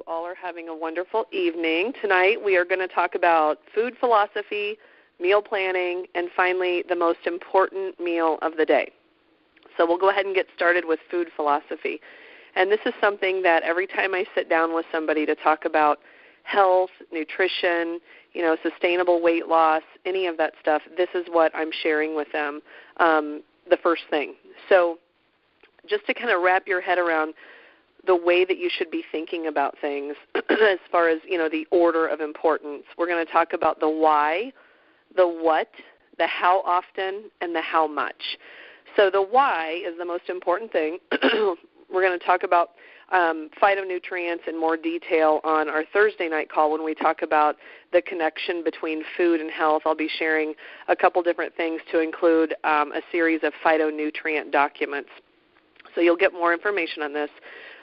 all are having a wonderful evening. Tonight we are going to talk about food philosophy, meal planning, and finally the most important meal of the day. So we'll go ahead and get started with food philosophy. And this is something that every time I sit down with somebody to talk about health, nutrition, sustainable weight loss, any of that stuff, this is what I'm sharing with them, the first thing. So just to kind of wrap your head around the way that you should be thinking about things as far as, the order of importance, we're going to talk about the why, the what, the how often, and the how much. So the why is the most important thing. We're going to talk about phytonutrients in more detail on our Thursday night call when we talk about the connection between food and health. I'll be sharing a couple different things to include a series of phytonutrient documents. So you'll get more information on this.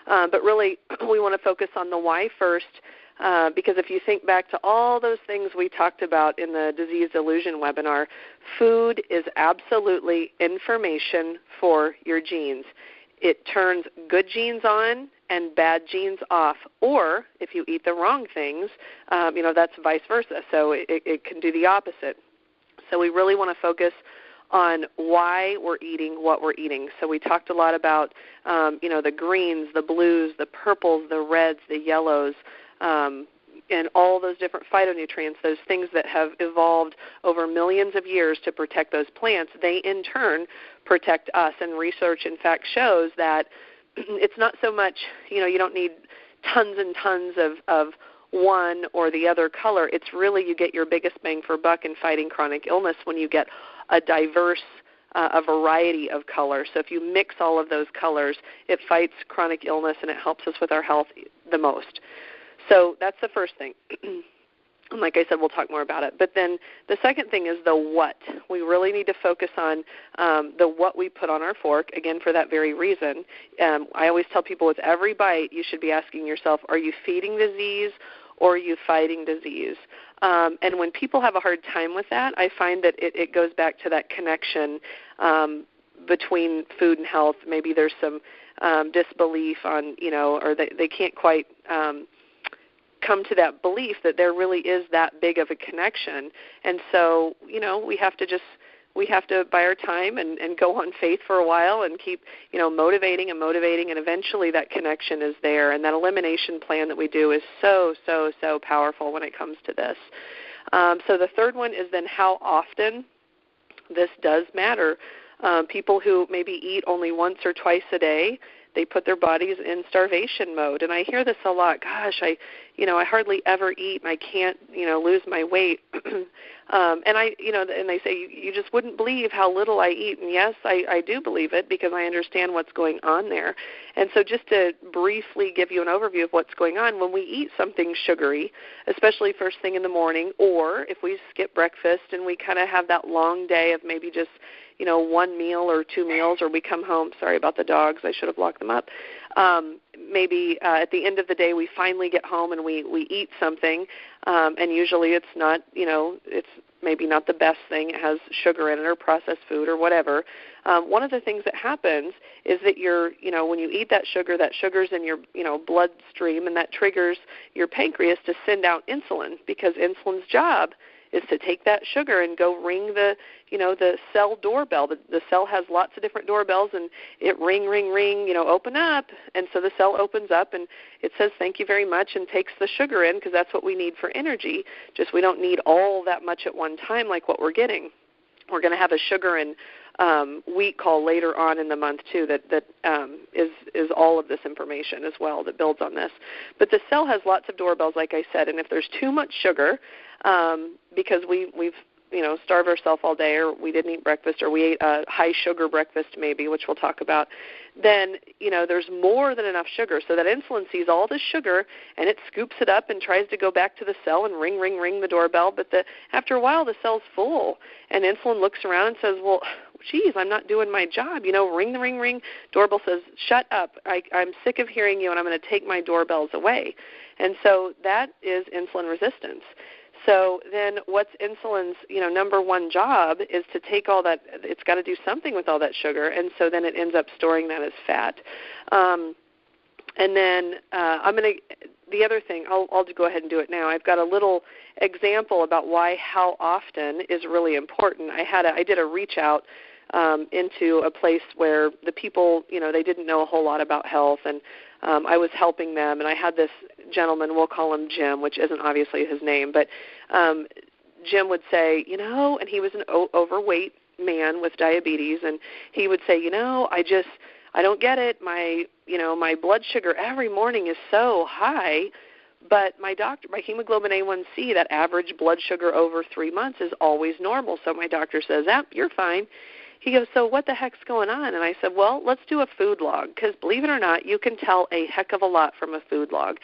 But really, we want to focus on the why first, because if you think back to all those things we talked about in the Disease Illusion webinar, food is absolutely information for your genes. It turns good genes on and bad genes off. Or if you eat the wrong things, that's vice versa. So it can do the opposite. So we really want to focus on why we're eating what we're eating. So we talked a lot about, the greens, the blues, the purples, the reds, the yellows, and all those different phytonutrients, those things that have evolved over millions of years to protect those plants. They, in turn, protect us. And research, in fact, shows that it's not so much, you don't need tons and tons of one or the other color. It's really you get your biggest bang for buck in fighting chronic illness when you get a diverse, a variety of colors. So if you mix all of those colors, it fights chronic illness and it helps us with our health the most. So that's the first thing. And like I said, we'll talk more about it. But then the second thing is the what. We really need to focus on the what we put on our fork, again, for that very reason. I always tell people with every bite, you should be asking yourself, are you feeding disease or are you fighting disease? And when people have a hard time with that, I find that it goes back to that connection between food and health. Maybe there's some disbelief on, or they can't quite come to that belief that there really is that big of a connection. And so, we have to buy our time and go on faith for a while and keep, motivating, and eventually that connection is there. And that elimination plan that we do is so, so, so powerful when it comes to this. So the third one is then how often. This does matter. People who maybe eat only once or twice a day, they put their bodies in starvation mode. And I hear this a lot. Gosh, I hardly ever eat and I can't, lose my weight. And they say, you just wouldn't believe how little I eat. And yes, I do believe it because I understand what's going on there. And so just to briefly give you an overview of what's going on, when we eat something sugary, especially first thing in the morning, or if we skip breakfast and we kind of have that long day of maybe just, one meal or two meals, or we come home, sorry about the dogs, I should have locked them up. Maybe at the end of the day we finally get home and we eat something, and usually it's not, it's maybe not the best thing. It has sugar in it or processed food or whatever. One of the things that happens is that when you eat that sugar's in your, bloodstream, and that triggers your pancreas to send out insulin, because insulin's job is to take that sugar and go ring the cell doorbell. The cell has lots of different doorbells, and it ring, open up. And so the cell opens up, and it says thank you very much and takes the sugar in, because that's what we need for energy. Just we don't need all that much at one time like what we're getting. We're going to have a sugar and wheat call later on in the month too that is all of this information as well that builds on this. But the cell has lots of doorbells, like I said, and if there's too much sugar, because we've starved ourselves all day, or we didn't eat breakfast, or we ate a high sugar breakfast maybe, which we'll talk about, then there's more than enough sugar. So that insulin sees all this sugar and it scoops it up and tries to go back to the cell and ring the doorbell. But after a while the cell's full, and insulin looks around and says, well, geez, I'm not doing my job. Ring the ring. Doorbell says, shut up. I'm sick of hearing you, and I'm going to take my doorbells away. And so that is insulin resistance. So then what's insulin's, number one job is to take all that, it's got to do something with all that sugar, and so then it ends up storing that as fat. And then the other thing, I'll go ahead and do it now. I've got a little example about why how often is really important. I did a reach out into a place where the people, they didn't know a whole lot about health, and I was helping them. And I had this gentleman, we'll call him Jim, which isn't obviously his name, but Jim would say, and he was an overweight man with diabetes, and he would say, I don't get it. My blood sugar every morning is so high, but my hemoglobin A1C, that average blood sugar over 3 months, is always normal. So my doctor says, you're fine. He goes, so what the heck's going on? And I said, well, let's do a food log, because believe it or not, you can tell a heck of a lot from a food log.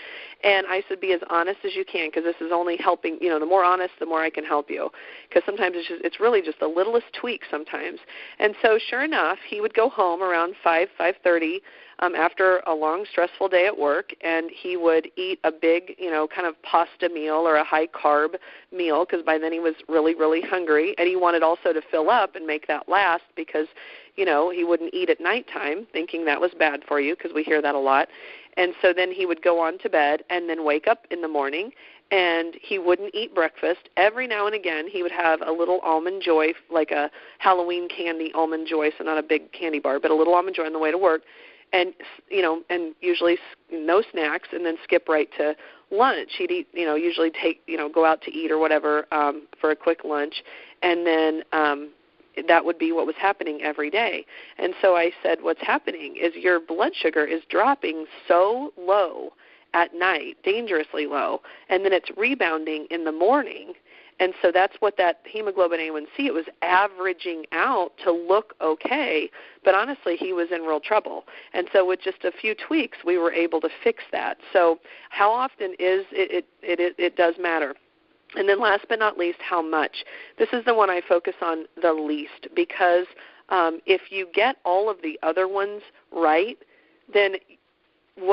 And I said, be as honest as you can, because this is only helping, the more honest, the more I can help you, because sometimes it's really just the littlest tweak sometimes. And so sure enough, he would go home around 5:30 after a long, stressful day at work, and he would eat a big, kind of pasta meal or a high-carb meal, because by then he was really, really hungry, and he wanted also to fill up and make that last because, he wouldn't eat at nighttime, thinking that was bad for you, because we hear that a lot. And so then he would go on to bed and then wake up in the morning, and he wouldn't eat breakfast. Every now and again he would have a little Almond Joy, like a Halloween candy Almond Joy, so not a big candy bar, but a little Almond Joy on the way to work. And and usually no snacks, and then skip right to lunch. He'd eat, usually go out to eat or whatever for a quick lunch, and then that would be what was happening every day. And so I said, what's happening is your blood sugar is dropping so low at night, dangerously low, and then it's rebounding in the morning. And so that's what that hemoglobin A1C, it was averaging out to look okay, but honestly he was in real trouble. And so with just a few tweaks, we were able to fix that. So how often is it does matter. And then last but not least, how much. This is the one I focus on the least, because if you get all of the other ones right, then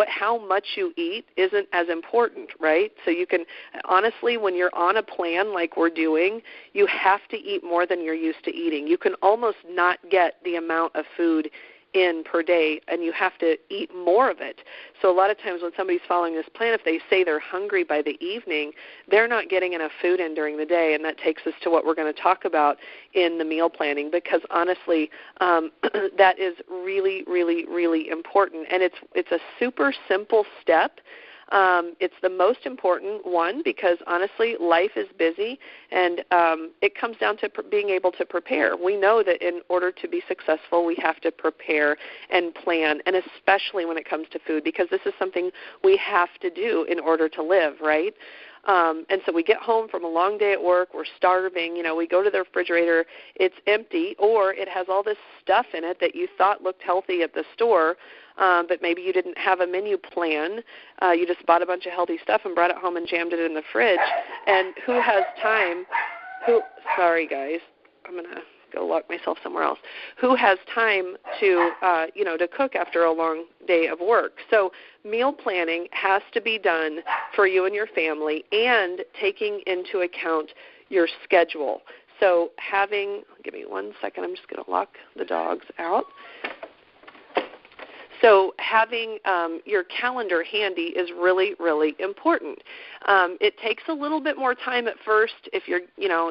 how much you eat isn't as important, right? So you can, honestly, when you're on a plan like we're doing, you have to eat more than you're used to eating. You can almost not get the amount of food in per day, and you have to eat more of it. So a lot of times when somebody's following this plan, if they say they're hungry by the evening, they're not getting enough food in during the day, and that takes us to what we're going to talk about in the meal planning, because honestly, that is really, really, really important, and it's a super simple step. It's the most important one, because honestly, life is busy, and it comes down to being able to prepare. We know that in order to be successful, we have to prepare and plan, and especially when it comes to food, because this is something we have to do in order to live, right? And so we get home from a long day at work, we're starving, we go to the refrigerator, it's empty, or it has all this stuff in it that you thought looked healthy at the store, but maybe you didn't have a menu plan. You just bought a bunch of healthy stuff and brought it home and jammed it in the fridge. And who has time? Sorry, guys, I'm going to go lock myself somewhere else. Who has time to, to cook after a long day of work? So meal planning has to be done for you and your family, and taking into account your schedule. So give me 1 second, I'm just going to lock the dogs out. So having your calendar handy is really, really important. It takes a little bit more time at first if you're,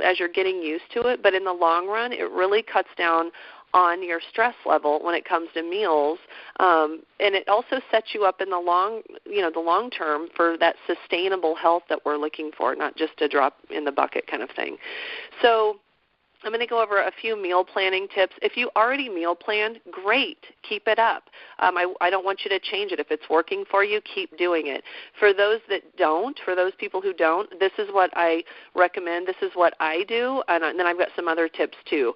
as you're getting used to it, but in the long run, it really cuts down on your stress level when it comes to meals, and it also sets you up in the long term for that sustainable health that we're looking for, not just a drop in the bucket kind of thing. So I'm going to go over a few meal planning tips. If you already meal planned, great. Keep it up. I don't want you to change it. If it's working for you, keep doing it. For those that don't, for those people who don't, this is what I recommend. This is what I do, and then I've got some other tips too.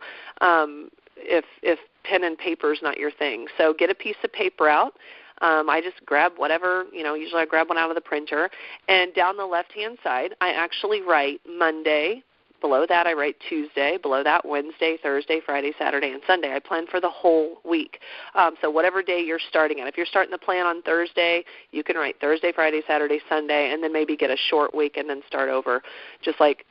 If pen and paper is not your thing. So get a piece of paper out. I just grab whatever, usually I grab one out of the printer, and down the left-hand side, I actually write Monday, Below that, I write Tuesday. Below that, Wednesday, Thursday, Friday, Saturday, and Sunday. I plan for the whole week. So whatever day you're starting at. If you're starting the plan on Thursday, you can write Thursday, Friday, Saturday, Sunday, and then maybe get a short week and then start over, just like,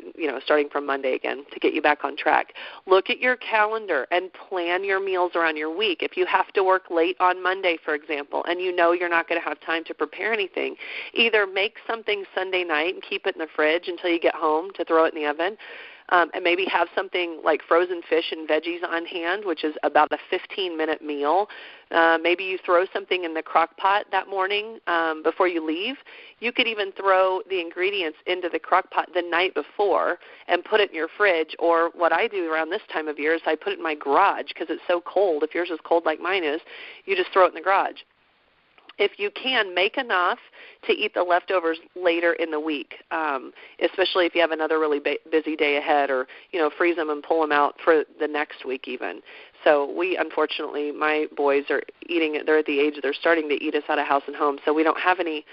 starting from Monday again to get you back on track. Look at your calendar and plan your meals around your week. If you have to work late on Monday, for example, and you're not going to have time to prepare anything, either make something Sunday night and keep it in the fridge until you get home to throw it in the oven, and maybe have something like frozen fish and veggies on hand, which is about a 15-minute meal. Maybe you throw something in the crock pot that morning before you leave. You could even throw the ingredients into the crock pot the night before and put it in your fridge. Or what I do around this time of year is I put it in my garage because it's so cold. If yours is cold like mine is, you just throw it in the garage. If you can, make enough to eat the leftovers later in the week, especially if you have another really busy day ahead, or, freeze them and pull them out for the next week even. So unfortunately, my boys are eating, they're at the age they're starting to eat us out of house and home, so we don't have any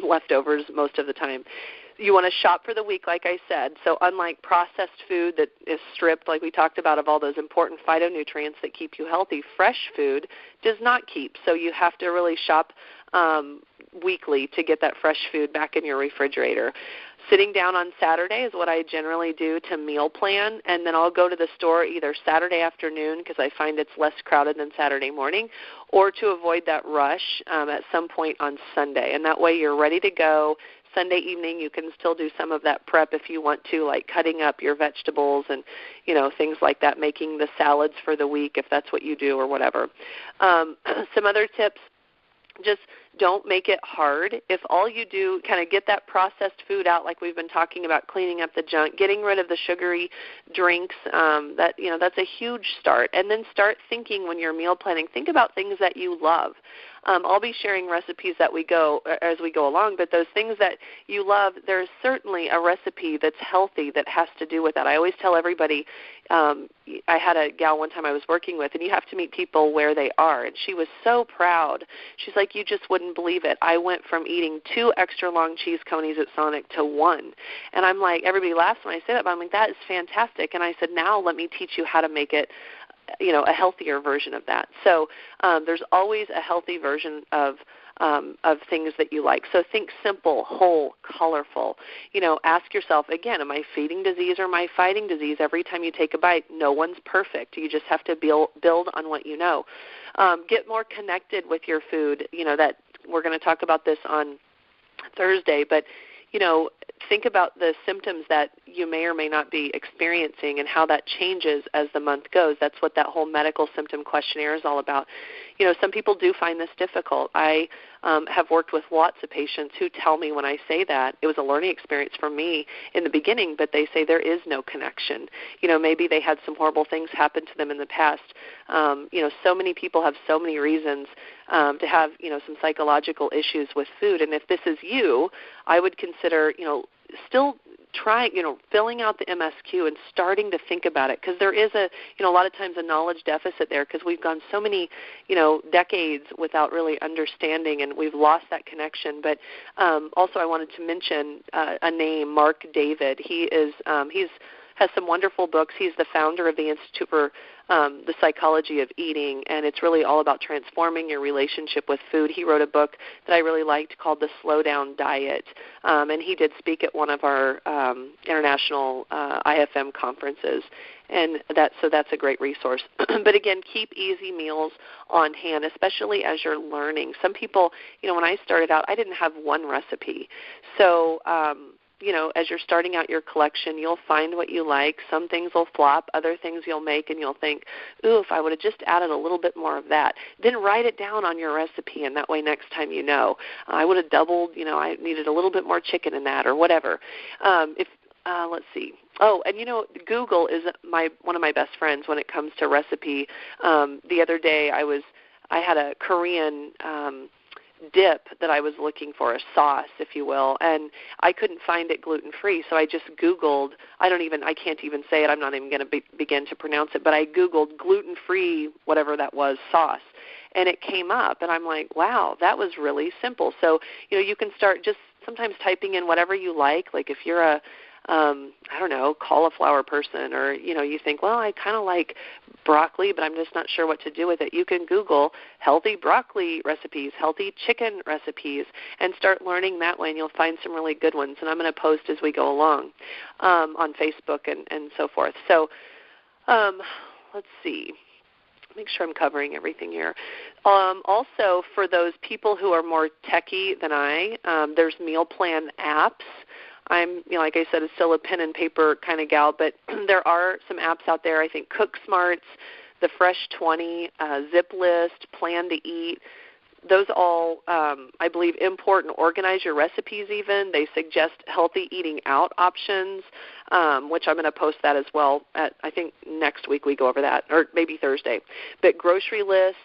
leftovers most of the time. You want to shop for the week, like I said. So unlike processed food that is stripped, like we talked about, of all those important phytonutrients that keep you healthy, fresh food does not keep. So you have to really shop weekly to get that fresh food back in your refrigerator. Sitting down on Saturday is what I generally do to meal plan, and then I'll go to the store either Saturday afternoon because I find it's less crowded than Saturday morning, or to avoid that rush at some point on Sunday. And that way you're ready to go. Sunday evening, you can still do some of that prep if you want to, like cutting up your vegetables and, things like that, making the salads for the week if that's what you do or whatever. Some other tips, just don't make it hard. If all you do, kind of get that processed food out, like we've been talking about, cleaning up the junk, getting rid of the sugary drinks, that's a huge start. And then start thinking when you're meal planning, think about things that you love. I'll be sharing recipes as we go along, but those things that you love, there's certainly a recipe that's healthy that has to do with that. I always tell everybody, I had a gal one time I was working with, and you have to meet people where they are, and she was so proud. She's like, you just wouldn't believe it. I went from eating 2 extra long cheese conies at Sonic to 1. And I'm like, everybody laughs when I say that, but I'm like, that is fantastic. And I said, now let me teach you how to make it a healthier version of that. So there's always a healthy version of things that you like. So think simple, whole, colorful. Ask yourself, again, am I feeding disease or am I fighting disease every time you take a bite? No one's perfect. You just have to build on what you know. Get more connected with your food. That we're going to talk about this on Thursday, but think about the symptoms that you may or may not be experiencing and how that changes as the month goes. That's what that whole medical symptom questionnaire is all about. Some people do find this difficult. I have worked with lots of patients who tell me when I say that, it was a learning experience for me in the beginning, but they say there is no connection. Maybe they had some horrible things happen to them in the past. So many people have so many reasons to have, some psychological issues with food. And if this is you, I would consider, still trying, filling out the MSQ and starting to think about it, because there is a lot of times a knowledge deficit there because we've gone so many, decades without really understanding, and we've lost that connection. But also I wanted to mention a name, Mark David. He has some wonderful books. He's the founder of the Institute for the Psychology of Eating, and it's really all about transforming your relationship with food. He wrote a book that I really liked called The Slow Down Diet, and he did speak at one of our international IFM conferences, and so that's a great resource. But again, keep easy meals on hand, especially as you're learning. Some people, when I started out, I didn't have one recipe, so as you're starting out your collection, you'll find what you like. Some things will flop. Other things you'll make, and you'll think, ooh, if I would have just added a little bit more of that. Then write it down on your recipe, and that way next time I would have doubled, I needed a little bit more chicken in that or whatever. Let's see. Oh, and Google is one of my best friends when it comes to recipe. The other day I had a Korean dip that I was looking for, a sauce, if you will, and I couldn't find it gluten-free, so I just Googled, I can't even say it, I'm not even going to begin to pronounce it, but I Googled gluten-free, whatever that was, sauce, and it came up, and I'm like, wow, that was really simple. So, you can start just sometimes typing in whatever you like if you're a I don't know, cauliflower person, or, you think, well, I kind of like broccoli, but I'm just not sure what to do with it. You can Google healthy broccoli recipes, healthy chicken recipes, and start learning that way, and you'll find some really good ones. And I'm going to post as we go along on Facebook and so forth. So let's see. Make sure I'm covering everything here. Also, for those people who are more techie than I, there's meal plan apps. I'm, like I said, still a pen and paper kind of gal, but there are some apps out there. I think Cook Smarts, the Fresh 20, Zip List, Plan to Eat. Those all, I believe, import and organize your recipes even. They suggest healthy eating out options, which I'm going to post that as well. I think next week we go over that, or maybe Thursday. But grocery lists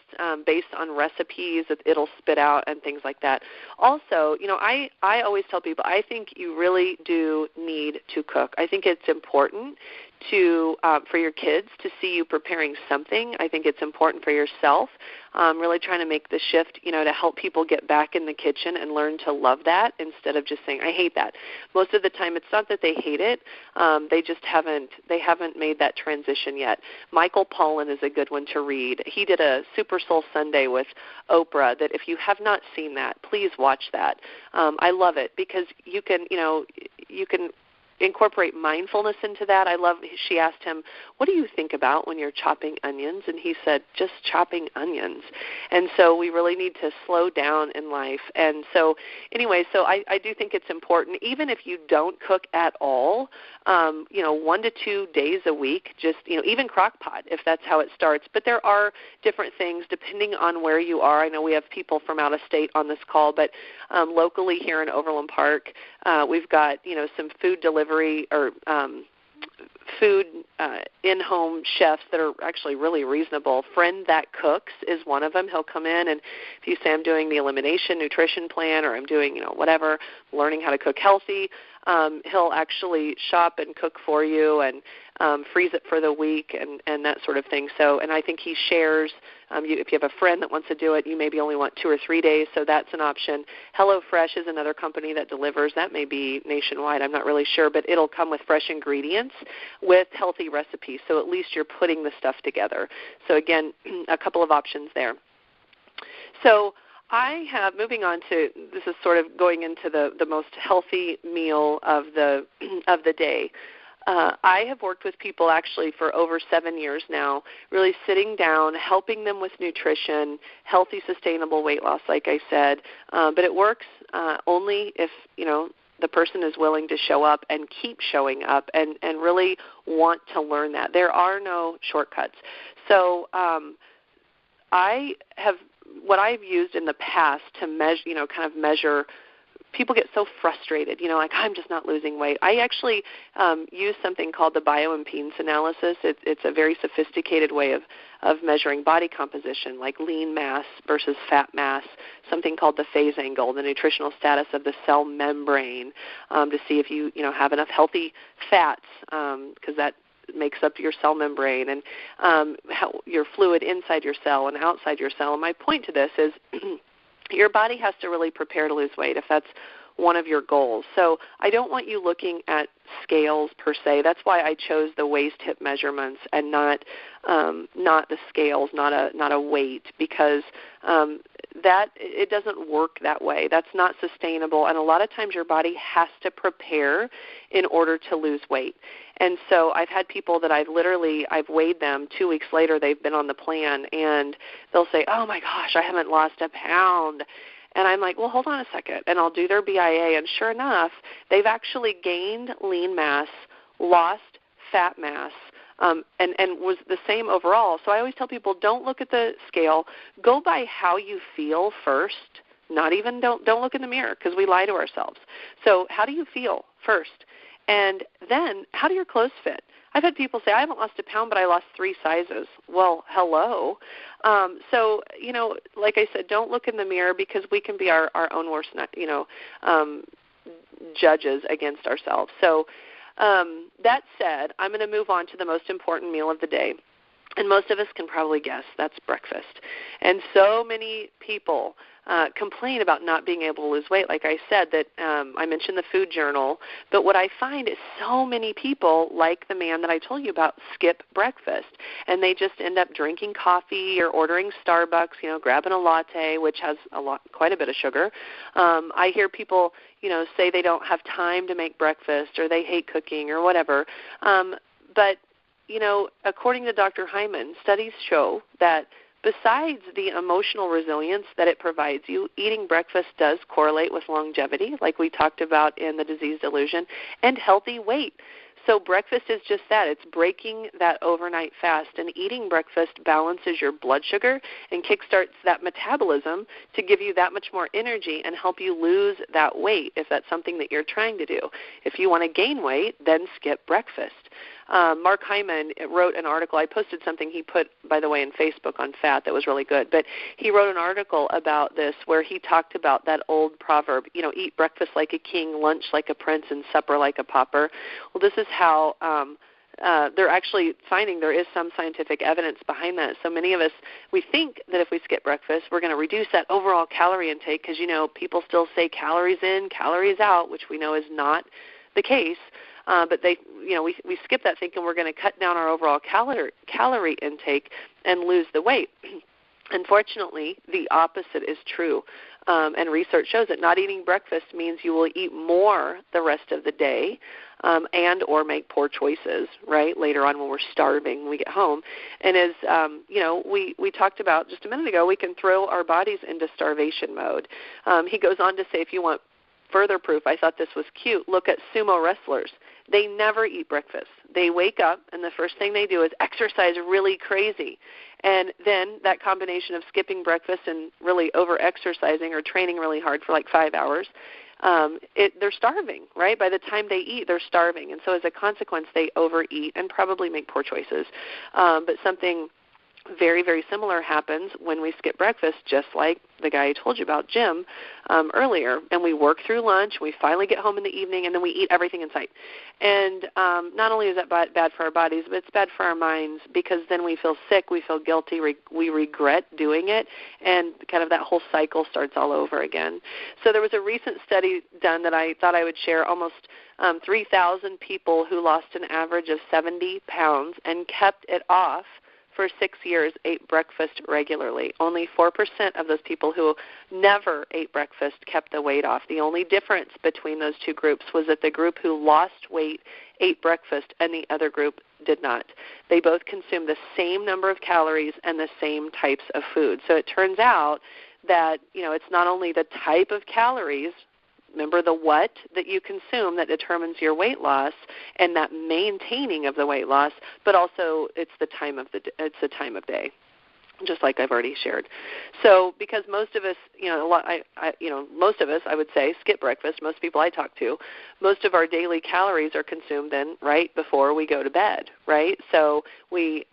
based on recipes that it'll spit out and things like that. Also, I always tell people I think you really do need to cook. I think it's important to for your kids to see you preparing something. I think it's important for yourself, really trying to make the shift, to help people get back in the kitchen and learn to love that instead of just saying, I hate that. Most of the time it's not that they hate it, they just haven't made that transition yet. Michael Pollan is a good one to read. He did a Super Soul Sunday with Oprah that if you have not seen that, please watch that. I love it because you can incorporate mindfulness into that. She asked him, what do you think about when you're chopping onions? And he said, just chopping onions. And so we really need to slow down in life. And so anyway, I do think it's important, even if you don't cook at all, 1 to 2 days a week, just, even crock pot, if that's how it starts. But there are different things depending on where you are. I know we have people from out of state on this call, but locally here in Overland Park, we've got, some food delivery or food in-home chefs that are actually really reasonable. Friend That Cooks is one of them. He'll come in, and if you say I'm doing the elimination nutrition plan or I'm doing, whatever, learning how to cook healthy, he'll actually shop and cook for you and freeze it for the week and that sort of thing. So, and I think he shares, if you have a friend that wants to do it, you maybe only want 2 or 3 days, so that's an option. HelloFresh is another company that delivers. That may be nationwide, I'm not really sure, but it'll come with fresh ingredients with healthy recipes, so at least you're putting the stuff together. So again, a couple of options there. So I have, moving on to, this is sort of going into the most healthy meal of the day. I have worked with people actually for over 7 years now, really sitting down, helping them with nutrition, healthy, sustainable weight loss, like I said. But it works only if, the person is willing to show up and keep showing up and really want to learn that. There are no shortcuts. So what I've used in the past to measure, kind of measure, people get so frustrated, like I'm just not losing weight. I actually use something called the bioimpedance analysis. It's a very sophisticated way of measuring body composition, like lean mass versus fat mass, something called the phase angle, the nutritional status of the cell membrane, to see if you have enough healthy fats, because that makes up your cell membrane, and how your fluid inside your cell and outside your cell. And my point to this is your body has to really prepare to lose weight if that's one of your goals. So I don't want you looking at scales per se. That's why I chose the waist hip measurements and not the scales, not a weight, because that it doesn't work that way. That's not sustainable, and a lot of times your body has to prepare in order to lose weight. And so I've had people that I've weighed them 2 weeks later, they've been on the plan, and they'll say, oh my gosh, I haven't lost a pound. And I'm like, well, hold on a second. And I'll do their BIA, and sure enough, they've actually gained lean mass, lost fat mass, and was the same overall. So I always tell people, don't look at the scale. Go by how you feel first. Don't look in the mirror, because we lie to ourselves. So how do you feel first? And then how do your clothes fit? I've had people say, I haven't lost a pound, but I lost 3 sizes. Well, hello. So, like I said, don't look in the mirror, because we can be our own worst, judges against ourselves. So that said, I'm going to move on to the most important meal of the day. And most of us can probably guess that's breakfast. And so many people complain about not being able to lose weight. Like I said, that I mentioned the Food Journal, but what I find is so many people, like the man that I told you about, skip breakfast, and they just end up drinking coffee or ordering Starbucks, grabbing a latte, which has quite a bit of sugar. I hear people, say they don't have time to make breakfast or they hate cooking or whatever. But according to Dr. Hyman, studies show that besides the emotional resilience that it provides you, eating breakfast does correlate with longevity, like we talked about in The Disease Delusion, and healthy weight. So breakfast is just that. It's breaking that overnight fast, and eating breakfast balances your blood sugar and kickstarts that metabolism to give you that much more energy and help you lose that weight if that's something that you're trying to do. If you want to gain weight, then skip breakfast. Mark Hyman wrote an article. I posted something he put, by the way, in Facebook on fat that was really good. But he wrote an article about this where he talked about that old proverb, eat breakfast like a king, lunch like a prince, and supper like a pauper. Well, this is how they're actually finding there is some scientific evidence behind that. So many of us, we think that if we skip breakfast, we're going to reduce that overall calorie intake because, people still say calories in, calories out, which we know is not the case. But we skip that thinking we're going to cut down our overall calorie intake and lose the weight. Unfortunately, the opposite is true, and research shows that not eating breakfast means you will eat more the rest of the day and or make poor choices, right, later on when we're starving when we get home. And as, we talked about just a minute ago, we can throw our bodies into starvation mode. He goes on to say, if you want further proof, I thought this was cute, look at sumo wrestlers. They never eat breakfast. They wake up, and the first thing they do is exercise really crazy. And then that combination of skipping breakfast and really over-exercising or training really hard for like 5 hours, they're starving, right? By the time they eat, they're starving. And so as a consequence, they overeat and probably make poor choices. But something very, very similar happens when we skip breakfast, just like the guy I told you about, Jim, earlier. And we work through lunch, we finally get home in the evening, and then we eat everything in sight. And not only is that bad for our bodies, but it's bad for our minds because then we feel sick, we feel guilty, we regret doing it, and kind of that whole cycle starts all over again. So there was a recent study done that I thought I would share. Almost 3,000 people who lost an average of 70 pounds and kept it off for 6 years ate breakfast regularly. Only 4% of those people who never ate breakfast kept the weight off. The only difference between those two groups was that the group who lost weight ate breakfast and the other group did not. They both consumed the same number of calories and the same types of food. So it turns out that, it's not only the type of calories, remember the what that you consume that determines your weight loss and that maintaining of the weight loss, but also it's the time of day, just like I've already shared. So because most of us, most of us, I would say, skip breakfast. Most people I talk to, most of our daily calories are consumed then right before we go to bed, right? So we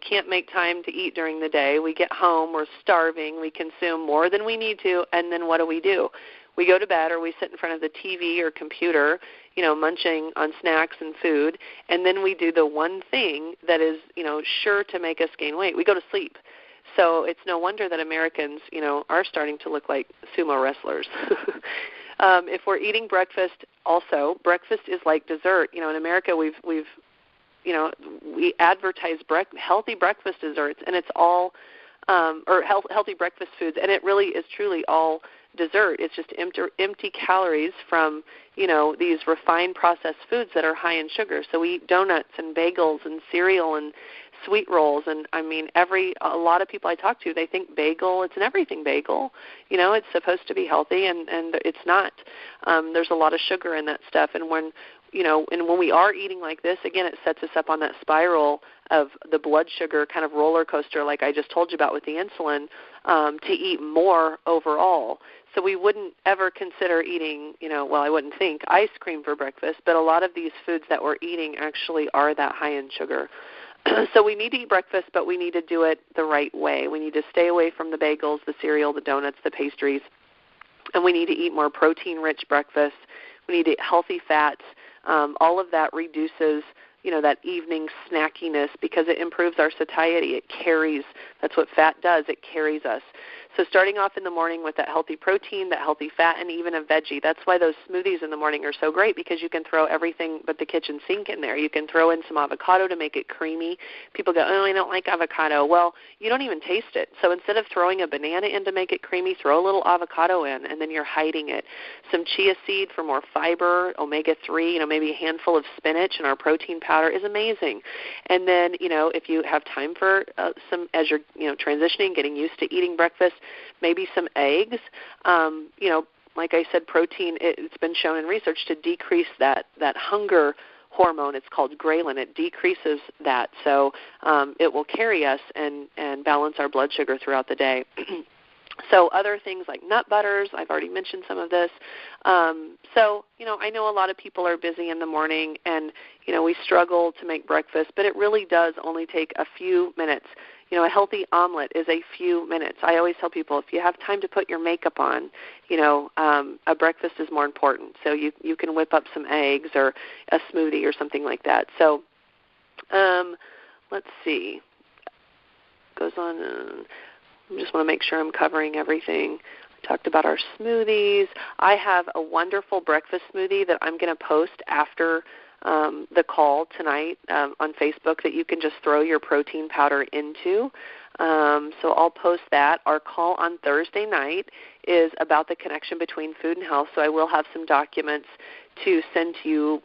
can't make time to eat during the day. We get home, we're starving, we consume more than we need to, and then what do? We go to bed or we sit in front of the TV or computer, munching on snacks and food, and then we do the one thing that is, sure to make us gain weight. We go to sleep. So it's no wonder that Americans, are starting to look like sumo wrestlers. If we're eating breakfast, also, breakfast is like dessert. In America, we advertise healthy breakfast desserts, and it's all, healthy breakfast foods, and it really is truly all dessert. It's just empty calories from, these refined processed foods that are high in sugar. So we eat donuts and bagels and cereal and sweet rolls. And a lot of people I talk to, they think bagel, it's an everything bagel. It's supposed to be healthy, and it's not. There's a lot of sugar in that stuff. And when we are eating like this, again, it sets us up on that spiral of the blood sugar kind of roller coaster like I just told you about with the insulin, to eat more overall. So we wouldn't ever consider eating, I wouldn't think ice cream for breakfast, but a lot of these foods that we're eating actually are that high in sugar. So we need to eat breakfast, but we need to do it the right way. We need to stay away from the bagels, the cereal, the donuts, the pastries, and we need to eat more protein-rich breakfast. We need to eat healthy fats. All of that reduces, that evening snackiness because it improves our satiety. It carries. That's what fat does. It carries us. So starting off in the morning with that healthy protein, that healthy fat, and even a veggie. That's why those smoothies in the morning are so great, because you can throw everything but the kitchen sink in there. You can throw in some avocado to make it creamy. People go, oh, I don't like avocado. Well, you don't even taste it. So instead of throwing a banana in to make it creamy, throw a little avocado in, and then you're hiding it. Some chia seed for more fiber, omega-3, maybe a handful of spinach in our protein powder is amazing. And then, if you have time for some, as you're, transitioning, getting used to eating breakfast, maybe some eggs. Like I said, protein, it's been shown in research to decrease that hunger hormone. It's called ghrelin. It decreases that. So it will carry us and balance our blood sugar throughout the day. So other things like nut butters, I've already mentioned some of this. I know a lot of people are busy in the morning and, we struggle to make breakfast, but it really does only take a few minutes. A healthy omelet is a few minutes. I always tell people if you have time to put your makeup on, a breakfast is more important. So you can whip up some eggs or a smoothie or something like that. So let's see. Goes on. I just want to make sure I'm covering everything. I talked about our smoothies. I have a wonderful breakfast smoothie that I'm going to post after the call tonight on Facebook that you can just throw your protein powder into. So I'll post that. Our call on Thursday night is about the connection between food and health, so I will have some documents to send to you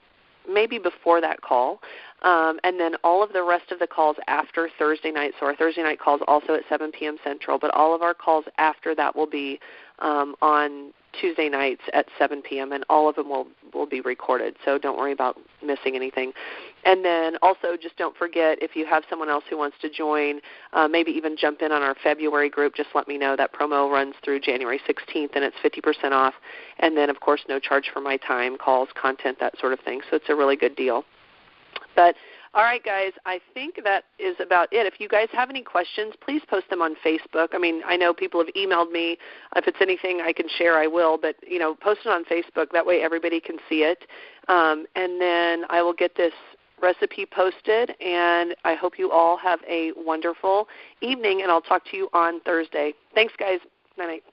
maybe before that call. And then all of the rest of the calls after Thursday night, so our Thursday night calls also at 7 p.m. Central, but all of our calls after that will be on Tuesday nights at 7 p.m., and all of them will be recorded, so don't worry about missing anything. And then also just don't forget, if you have someone else who wants to join, maybe even jump in on our February group, just let me know. That promo runs through January 16th, and it's 50% off. And then, of course, no charge for my time, calls, content, that sort of thing, so it's a really good deal. But all right, guys, I think that is about it. If you guys have any questions, please post them on Facebook. I mean, I know people have emailed me. If it's anything I can share, I will. But, post it on Facebook. That way everybody can see it. And then I will get this recipe posted, and I hope you all have a wonderful evening, and I'll talk to you on Thursday. Thanks, guys. Night-night.